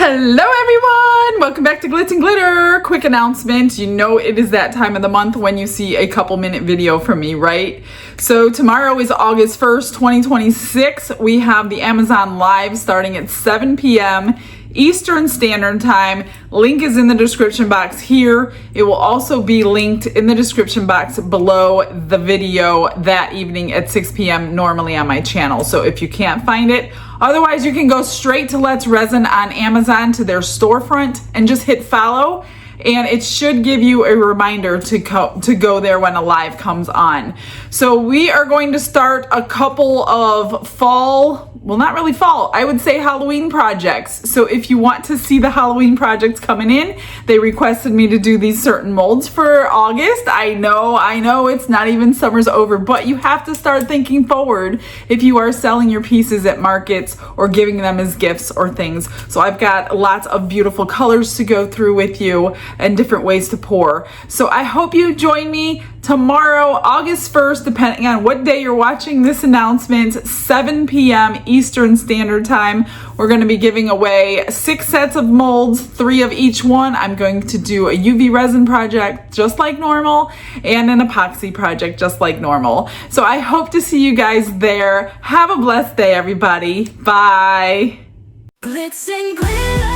Hello everyone! Welcome back to Glitz and Glitter. Quick announcement. You know it is that time of the month when you see a couple minute video from me, right? So tomorrow is August 1st, 2026. We have the Amazon Live starting at 7 p.m. Eastern Standard Time. Link is in the description box here. It will also be linked in the description box below the video that evening at 6 p.m. normally on my channel. So if you can't find it, otherwise you can go straight to Let's Resin on Amazon to their storefront and just hit follow. And it should give you a reminder to go there when a live comes on. So we are going to start a couple of fall, well, not really fall, I would say Halloween projects. So if you want to see the Halloween projects coming in, they requested me to do these certain molds for August. I know it's not even summer's over, but you have to start thinking forward if you are selling your pieces at markets or giving them as gifts or things. So I've got lots of beautiful colors to go through with you and different ways to pour. So I hope you join me tomorrow, August 1st, depending on what day you're watching this announcement, 7 p.m. Eastern Standard Time. We're going to be giving away 6 sets of molds, 3 of each one. I'm going to do a UV resin project just like normal and an epoxy project just like normal. So I hope to see you guys there. Have a blessed day, everybody. Bye. Glitz and glitter.